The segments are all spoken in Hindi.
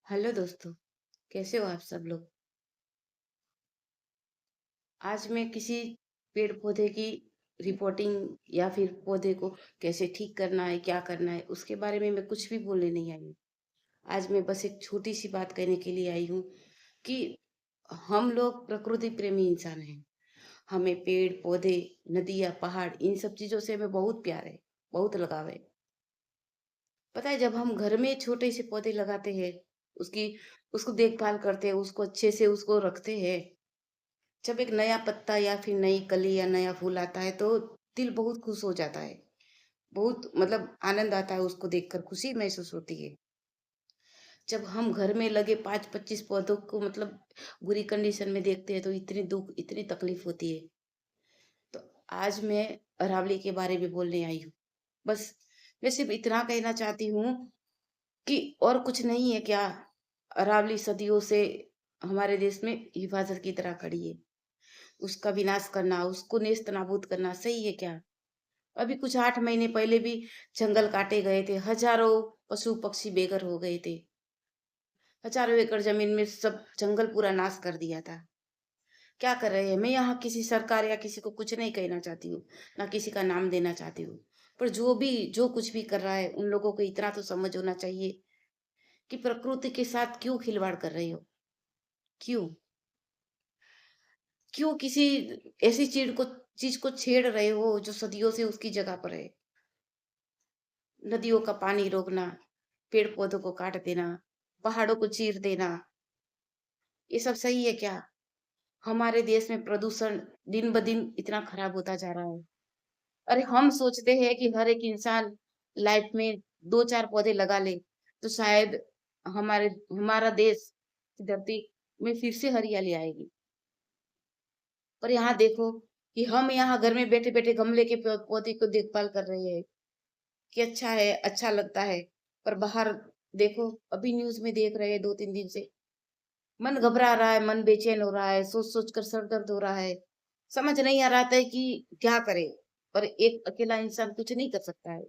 हेलो दोस्तों, कैसे हो आप सब लोग? आज मैं किसी पेड़ पौधे की रिपोर्टिंग या फिर पौधे को कैसे ठीक करना है, क्या करना है, उसके बारे में मैं कुछ भी बोलने नहीं आई हूँ। आज मैं बस एक छोटी सी बात कहने के लिए आई हूँ कि हम लोग प्रकृति प्रेमी इंसान हैं। हमें पेड़ पौधे, नदियाँ, पहाड़ इन सब चीज़ों से हमें बहुत प्यार है, बहुत लगाव है। पता है जब हम घर में छोटे से पौधे लगाते हैं, उसकी उसको देखभाल करते हैं, उसको अच्छे से उसको रखते हैं, जब एक नया पत्ता या फिर नई कली या नया फूल आता है तो दिल बहुत खुश हो जाता है। बहुत मतलब आनंद आता है उसको देखकर, खुशी महसूस होती है। जब हम घर में लगे 5-25 पौधों को मतलब बुरी कंडीशन में देखते हैं तो इतनी दुःख, इतनी तकलीफ होती है। तो आज मैं अरावली के बारे में बोलने आई हूँ। बस मैं सिर्फ़ इतना कहना चाहती हूँ कि और कुछ नहीं है क्या? अरावली सदियों से हमारे देश में हिफ़ाज़त की तरह खड़ी है। उसका विनाश करना, उसको नेस्तनाबूद करना सही है क्या? अभी कुछ 8 महीने पहले भी जंगल काटे गए थे, हज़ारों पशु-पक्षी बेघर हो गए थे। हज़ारों एकड़ ज़मीन में सब जंगल पूरा नाश कर दिया था। क्या कर रहे हैं? मैं यहाँ किसी सरकार या किसी को कुछ नहीं कहना चाहती हूँ, ना किसी का नाम देना चाहती हूँ। पर जो कुछ भी कर रहा है, उन लोगों को इतना तो समझ होना चाहिए कि प्रकृति के साथ क्यों खिलवाड़ कर रहे हो? क्यों? क्यों किसी ऐसी चीज़ को छेड़ रहे हो जो सदियों से उसकी जगह पर है? नदियों का पानी रोकना, पेड़-पौधों को काट देना, पहाड़ों को चीर देना, ये सब सही है क्या? हमारे देश में प्रदूषण दिन-ब-दिन इतना खराब होता जा रहा है। अरे हम सोचते हैं कि हर एक इंसान लाइफ में 2-4 पौधे लगा ले, तो शायद हमारा देश की धरती में फिर से हरियाली आएगी। पर यहाँ देखो कि हम यहाँ घर में बैठे-बैठे गमले के पौधे को देखभाल कर रहे हैं कि अच्छा है, अच्छा लगता है। पर बाहर देखो, अभी न्यूज़ में देख रहे हैं 2-3 दिन से, मन घबरा रहा है, मन बेचैन हो रहा है, सोच-सोच कर सर दर्द हो रहा है। समझ नहीं आ रहा था कि क्या करे? और एक अकेला इंसान कुछ नहीं कर सकता है।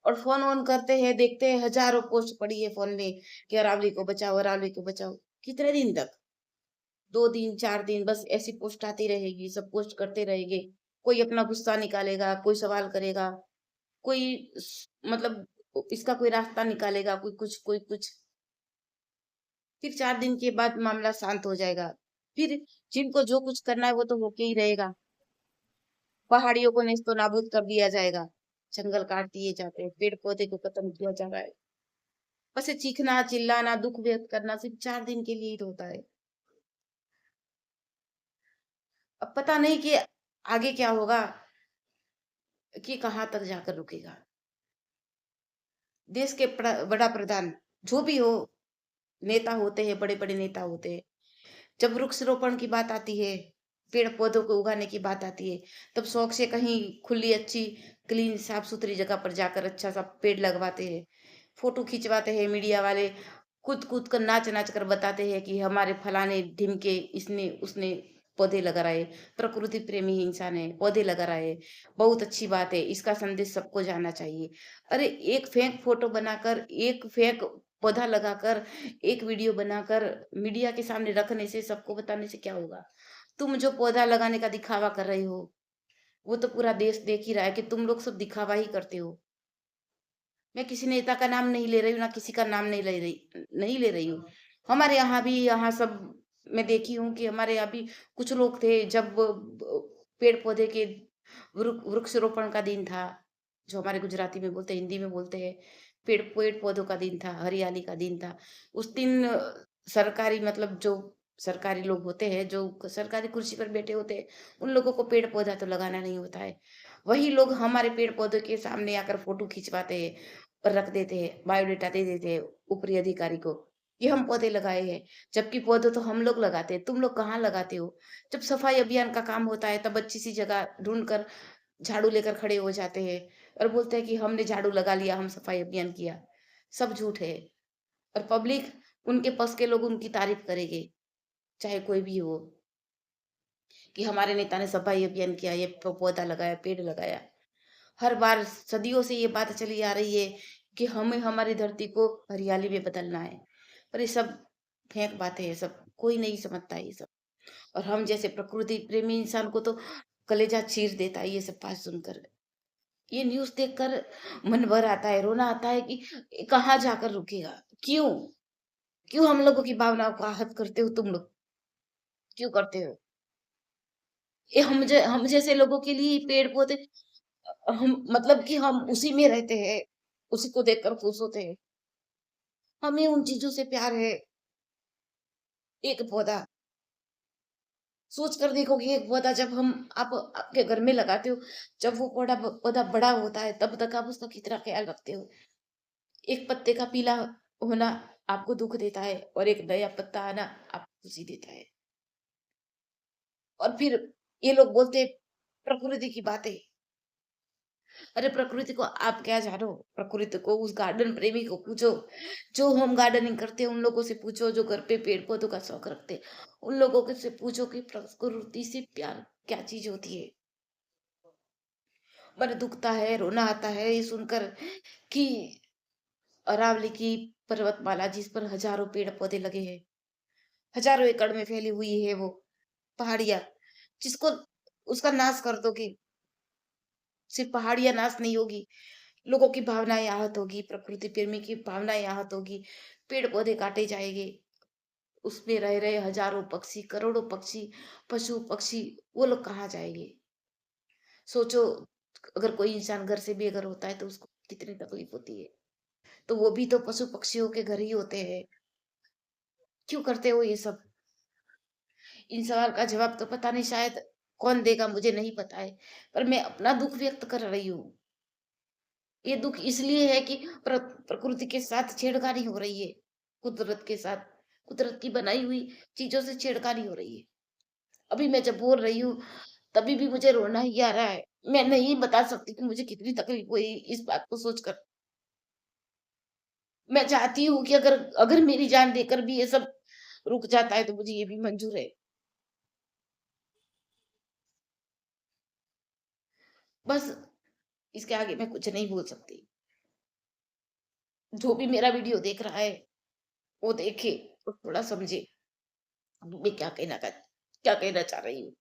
और फ़ोन ऑन करते हैं, देखते हैं हज़ारों पोस्ट पड़ी है फ़ोन में कि अरावली को बचाओ, अरावली को बचाओ। कितने दिन तक? 2 दिन, 4 दिन बस ऐसी पोस्ट आती रहेगी, सब पोस्ट करते रहेंगे। कोई अपना गुस्सा निकालेगा, कोई सवाल करेगा, कोई मतलब इसका कोई रास्ता निकालेगा, कोई कुछ। फिर 4 दिन के बाद मामला शांत हो जाएगा। फिर जिनको जो कुछ करना है वो तो होके ही रहेगा। पहाड़ियों को नेस्तनाबूद कर दिया जाएगा। जंगल काट दिए जाते हैं, पेड़-पौधे को खत्म किया जा रहा है। बस ये चीखना, चिल्लाना, दुःख व्यक्त करना सिर्फ़ 4 दिन के लिए ही तो होता है। अब पता नहीं कि आगे क्या होगा, कि कहाँ तक जाकर रुकेगा। देश के बड़ा प्रधान जो भी हो, नेता होते हैं, बड़े-बड़े नेता होते हैं। जब वृक्षारोपण की बात आती है, पेड़-पौधों को उगाने की बात आती है, तब शौक से कहीं खुली अच्छी क्लीन साफ-सुथरी जगह पर जाकर अच्छा-सा पेड़ लगवाते हैं। फ़ोटो खिंचवाते हैं मीडिया वाले, कूद-कूद कर, नाच-नाच कर बताते हैं कि हमारे फलाने ढिमके इसने, उसने पौधे लगा रहा है, प्रकृति प्रेमी इंसान है, पौधे लगा रहा है, बहुत अच्छी बात है, इसका संदेश सबको जाना चाहिए। अरे! एक फेक फ़ोटो बनाकर, एक फेक पौधा लगाकर, एक वीडियो बनाकर मीडिया के सामने रखने से, सबको बताने से क्या होगा? तुम जो पौधा लगाने का दिखावा कर रहे हो, वो तो पूरा देश देख ही रहा है कि तुम लोग सब दिखावा ही करते हो। मैं किसी नेता का नाम नहीं ले रही हूँ, ना किसी का नाम नहीं ले रही हूँ। हमारे यहाँ भी यहाँ सब मैं देखी हूँ कि हमारे यहाँ भी कुछ लोग थे जब पेड़-पौधे के वृक्षारोपण का दिन था, जो हमारे गुजराती में बोलते हैं, हिंदी में बोलते हैं, पेड़-पौधों का दिन था, हरियाली का दिन था। उस दिन सरकारी मतलब जो सरकारी लोग होते हैं, जो सरकारी कुर्सी पर बैठे होते हैं, उन लोगों को पेड़-पौधा तो लगाना नहीं होता है। वही लोग हमारे पेड़-पौधों के सामने आकर फ़ोटो खिंचवाते हैं और रख देते हैं, बायोडाटा दे देते हैं ऊपरी अधिकारी को, कि हम पौधे लगाए हैं, जबकि पौधे तो हम लोग लगाते हैं, तुम लोग कहाँ लगाते हो? जब सफाई अभियान का काम होता है, तब अच्छी-सी जगह ढूँढ कर झाड़ू लेकर खड़े हो जाते हैं और बोलते हैं कि हमने झाड़ू लगा लिया, हम सफाई अभियान किया। सब झूठ है और पब्लिक उनके बस के लोग उनकी तारीफ़ करेंगे, चाहे कोई भी हो, कि हमारे नेता ने सफाई अभियान किया, ये पौधा लगाया, पेड़ लगाया। हर बार सदियों से ये बात चली आ रही है कि हमें हमारी धरती को हरियाली में बदलना है। पर ये सब फेंक बातें हैं, सब कोई नहीं समझता ये सब। और हम जैसे प्रकृति प्रेमी इंसान को तो कलेजा चीर देता है ये सब बात सुनकर। ये न्यूज़ देखकर मन भर आता है, रोना आता है कि कहाँ जाकर रुकेगा? क्यों? क्यों हम लोगों की भावनाओं को आहत करते हो तुम लोग? क्यों करते हो? ये हम जैसे लोगों के लिए पेड़-पौधे हम मतलब कि हम उसी में रहते हैं, उसी को देखकर खुश होते हैं। हमें उन चीज़ों से प्यार है। एक पौधा सोच कर देखो कि एक पौधा जब हम आप आपके घर में लगाते हो, जब वो पौधा बड़ा होता है, तब तक आप उसका कितना ख्याल रखते हो। एक पत्ते का पीला होना आपको दुःख देता है और एक नया पत्ता आना आपको खुशी देता है। और फिर ये लोग बोलते हैं प्रकृति की बातें। अरे प्रकृति को आप क्या जानो? प्रकृति को उस गार्डन प्रेमी को पूछो, जो होम गार्डनिंग करते हैं उन लोगों से पूछो, जो घर पे पेड़-पौधों का शौक रखते हैं, उन लोगों के से पूछो कि प्रकृति से प्यार क्या चीज़ होती है? मन दुखता है, रोना आता है ये सुनकर कि अरावली की पर्वतमाला जिस पर हजारों पेड़-पौधे लगे हैं, हजारों एकड़ में फैली हुई है वो पहाड़ियाँ, जिसको उसका नाश कर दोगे, सिर्फ पहाड़ियाँ नाश नहीं होगी, लोगों की भावनाएँ आहत होगी, प्रकृति प्रेमी की भावनाएँ आहत होगी, पेड़-पौधे काटे जाएँगे, उसमें रह रहे हजारों पक्षी, करोड़ों पक्षी, पशु-पक्षी वो लोग कहाँ जाएँगे? सोचो अगर कोई इंसान घर से बेघर होता है तो उसको कितनी तकलीफ होती है। तो वो भी तो पशु-पक्षियों के घर ही होते हैं। क्यों करते हो ये सब? इन सवाल का जवाब तो पता नहीं शायद कौन देगा मुझे नहीं पता है। पर मैं अपना दुःख व्यक्त कर रही हूँ। ये दुःख इसलिए है कि प्रकृति के साथ छेड़खानी हो रही है। कुदरत के साथ, कुदरत की बनाई हुई चीज़ों से छेड़खानी हो रही है। अभी मैं जब बोल रही हूँ, तभी भी मुझे रोना ही आ रहा है। मैं नहीं बता सकती कि मुझे कितनी तकलीफ हुई इस बात को सोचकर। मैं चाहती हूँ कि अगर अगर मेरी जान देकर भी ये सब रुक जाता है तो मुझे ये भी मंज़ूर है। बस इसके आगे मैं कुछ नहीं बोल सकती। जो भी मेरा वीडियो देख रहा है, वो देखे और थोड़ा समझे मैं क्या कहना चाह रही हूँ।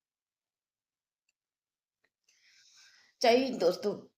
जय हिंद दोस्तों।